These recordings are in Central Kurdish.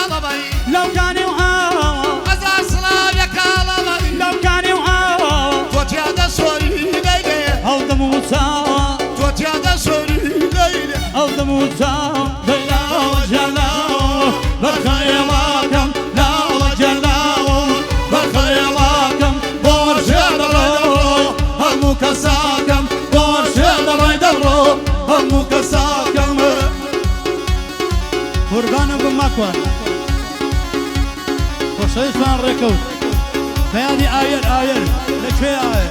كالبي لو كاني وآوا أزا سلام يا كالبي لو كاني وآوا توت يا دسوري ليلي أو دموسا توت يا دسوري ليلي أو دموسا لا وجلاو بخيلاكم لا وجلاو بخيلاكم بورشدرو هم كساكم بورشدرو هم كساكم فرقانكم مكوان وشيطان ركوت فهذه آير لك في آير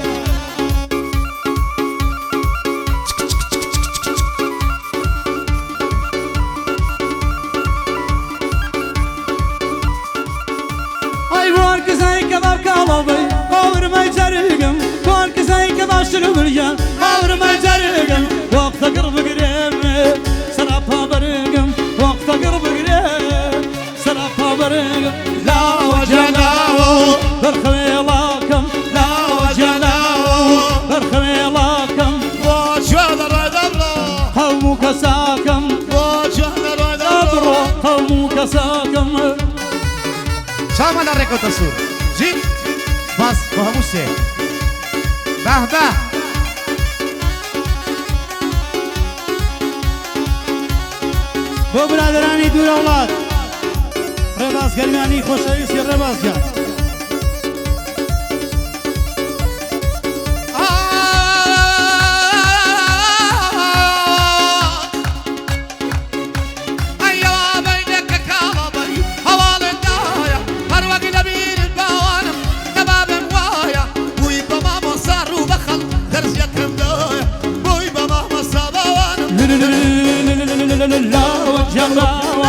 أي بوارك زي كباب كالبي قور ما يجرقم بوارك زي كباب شنو برجال قور ما يجرقم وقت قرب قريب سرابها برقم وقت قرب قريب سرابها برقم لا وجلاو برخويلاكم لا وجلاو برخويلاكم بورشدرو قوم كساكم بورشدرو قوم كساكم شامل الركوت السور زين بس بهموسه به به بۆ برادرانی دوورە وڵات ڕێباز گەرمانی خۆشەویستی ڕێباز جان لا وجلاو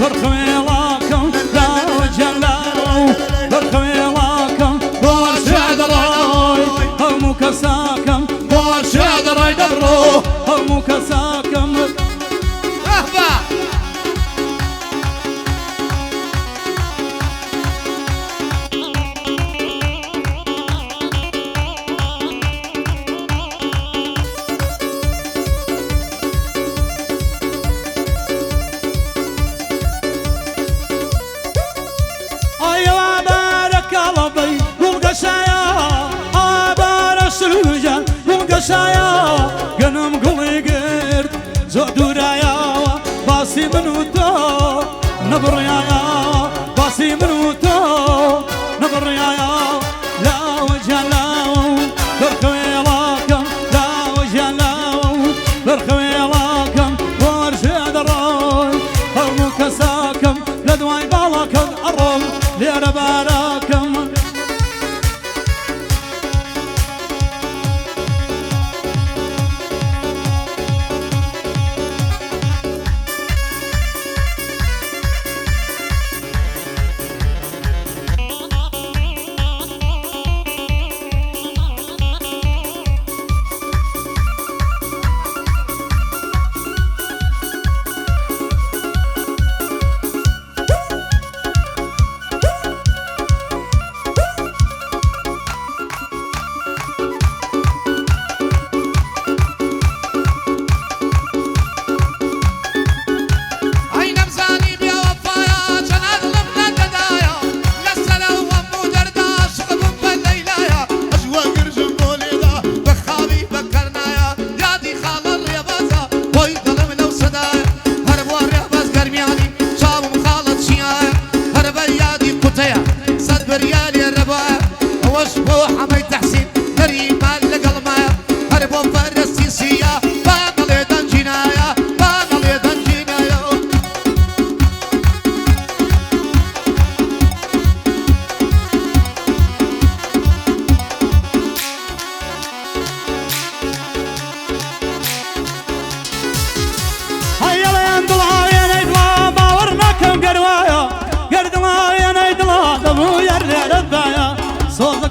برخويلاكم لا وجلاو برخويلاكم بورشدروي هم كساكم بورشدروي دبرو هم كساكم اهبا شايا قنم قلي قرد زود ورايا باسي منوتو نبر يايا باسي منوتو نبر يايا لا وجلاو برخويلاكم لا وجلاو برخويلاكم ورشدروي هم كساكم لدواي بالاكم الرم ليرباراكم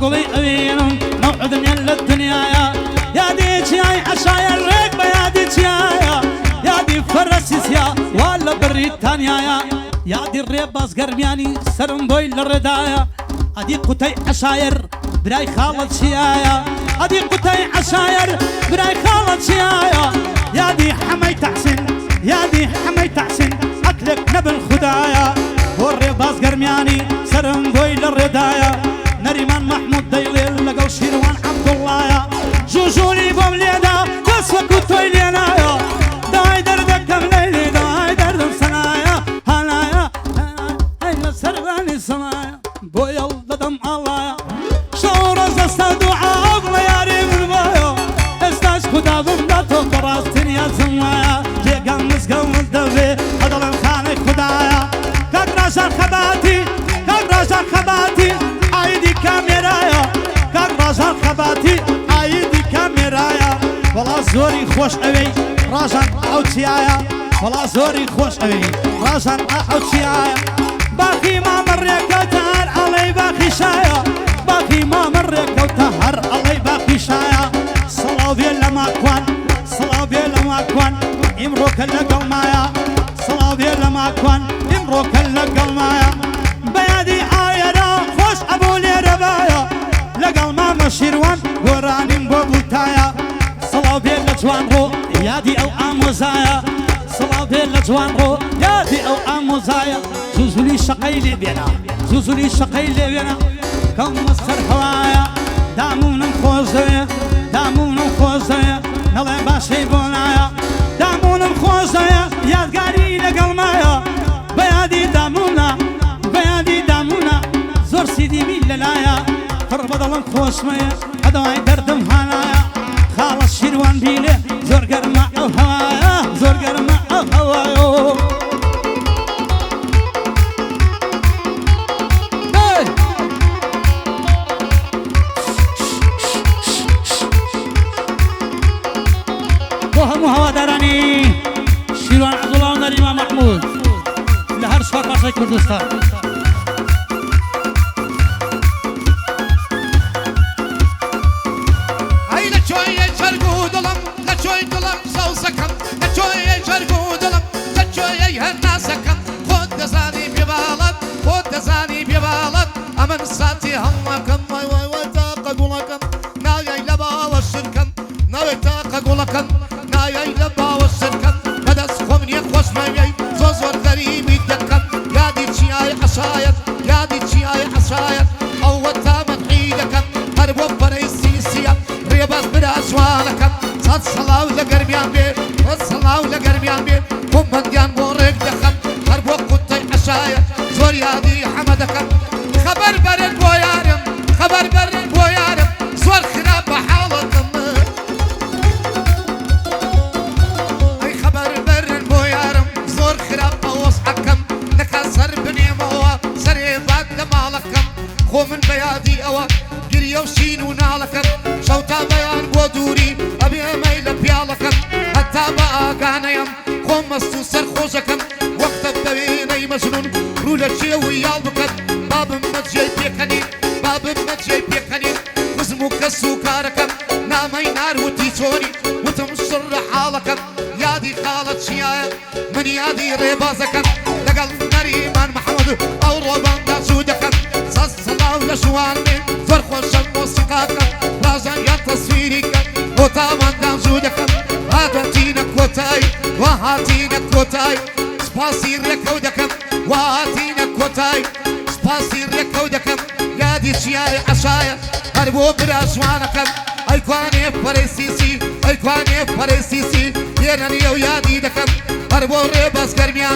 قولي أبينهم موعد من الدنيا يا دي جاي عشايا الرقبة يا دي جاي يا دي فرسيس يا ولا بريطانيا يا دي الريباس قرمياني سرم بوي للردايا أدي قتي عشاير براي خالد شيايا أدي قتي عشاير براي خالد شيايا يا دي حمي تحسن يا دي حمي تحسن أكلك نبل خدايا گەرمیانی سرم بۆی لە ڕێدایە نەریمان محمود دەیڵێ لەگەڵ شیروان عەبدوڵڵایە ژوژولی بۆم لێدا دەست وەکو تۆی لێنایە دای دەردەکەم لەیلی دای دەردم سەنایە هەنایە ئەی لە سەردانی سەمایە بۆ یەڵ دەدەم ئاڵایە شەو ڕۆژ دەستە دوعا بڵێ یاری من وایە ئێستاش خوددا بمداتۆ کە ڕاستنیازم وایە جێگەم مزگەوت دەبێ هەدەڵێم خانەی خوددایە کاک ڕاژان خەباتی کاک ڕاژان خەباتی ئایدی کامێرایە کاک ڕاژان خەباتی ئایدی کامێرایە وەڵا زۆری خۆش ئەوەی ڕاژان ئەو چیایە وەڵا زۆری خۆش ئەوەی ڕاژان ئەو چیایە باقی مامە ڕێکەوتە هەر ئەڵەی باقی شایە باقی مامە ڕێکەوتە هەر ئەڵەی باقی شایە سەڵاو بێ لە ماکوان سەڵاو بێ لە ماکوان ئیمڕۆکە لەگەڵ مایە سەڵاو بێ لە ماکوان ئیمڕۆکە لەگەڵ مایە بەیادی ئایەرە خۆش ئەبوو لێرەبایە لەگەڵ مامە شیروان گۆرانیم بۆ بوتایە سەڵاو بێ لە جوان ڕۆ یادی ئەو ئامۆزایە سەڵاو بێ لە جوان ڕۆ یادی ئەو ئامۆزایە زوزولی شەقەی لێ بێنە زوزولی شەقەی لێ بێنە کەم مەسەر هەوایە دامونم خۆش دەوێ دامونم خۆش دەوێ نەڵێ باشەی بۆ نایە دامونم خۆش دەوێ یادگاری لەگەڵ مایە بەیادی دامونە بەیادی دامونە زۆر سیدیمی لەلایە پڕ بەدەڵم خۆشمەیە هەدەوای دەردم هانایە خاڵە شیروان بینێ زۆر گەرمە ئەو هەوایە زۆر گەرمە ئەو هەوایە بۆ هەموو هەوادارانی شیروان عەبدوڵڵا و نەریمان محمود لە هەر سوار پاشای کوردستان ئەی لە چۆیە جەرگ و دڵم لە چۆی دڵم سەوزەکەم لە چۆیە جەرگ و دڵم لە چۆیەی هەر نازەکەم خۆت دەزانی بێباڵەت خۆت دەزانی بێباڵەت ئەمن ساتی هەڵمەکەم وای وای وای تاقە گوڵەکەم نایای لە باوە شرکەم ناوێت تاقە گوڵەکەم نایای لە باوە شرکەم بەدەست خۆم نییە خۆشمەوێی زۆر زۆر غەریبی دەکەم یادی چیای عەشایەت یادی چیای عەشایەت ئەوە تامەحی دەکەم هەر بۆ بەرەی سیسیە ڕێباز برا جوانەکەم سەد سەڵاو لە گەرمیان بێ سەد سەڵاو لە گەرمیان بێ بۆم بەندیان بۆ ڕێک دەخەم هەر بۆ قوتەی عەشایەت زۆر یادی حەمە دەکەم خەبەر بەرن بۆ یارم خەبەر بەرن بۆ یارم زۆر خراپە حاڵەتم ئەی خەبەر بەرن بۆ یارم زۆر خراپە وەسعەکەم نەکا سەر بنێمەوە سەرێ باد لە ماڵەکەم خۆ من بە یادی ئەوە گریە و شین و ناڵەکەم شەو تا بەیان بۆ دووری ئەبێ ئەمەی لە پیاڵەکەم هەتا بە ئاگانەیەم خۆم مەست و سەرخۆشەکەم وەختە بەوێنەی مەجنون ڕوو لە کێوی یاڵ بکەت بابم مەجێی پێکەنی بابم مەجێی پێکەنی وزم و کەس و کارەکەم نامەی ناروتی چۆنی وتم شڕ لە حاڵەکەم یادی خاڵە چیایە من یادی ڕێبازەکەم لەگەڵ نەریمان محەمەد ئەو ڕۆباندا جوو دەکەم سەد سەڵاو لە ژوانێ زۆر خۆشە مۆسیقاکەم ڕاژان یان تەسویری کەم بۆ تاماندان جوو دەکەم هاتەتینە کۆتایی وا هاتینە کۆتایی سپاسی ڕێکەو دەکەم وا هاتینە کۆتایی سپاسی ڕێکەو دەکەم یادی چیای عەشایەت هەر بۆ برا جوانەکەم ئەی کوانێ پەرەی سیسی ئەی کوانێ پەرەی سیسی لێرە نیە و یادی دەکەم هەر بۆ ڕێباز گەرمیان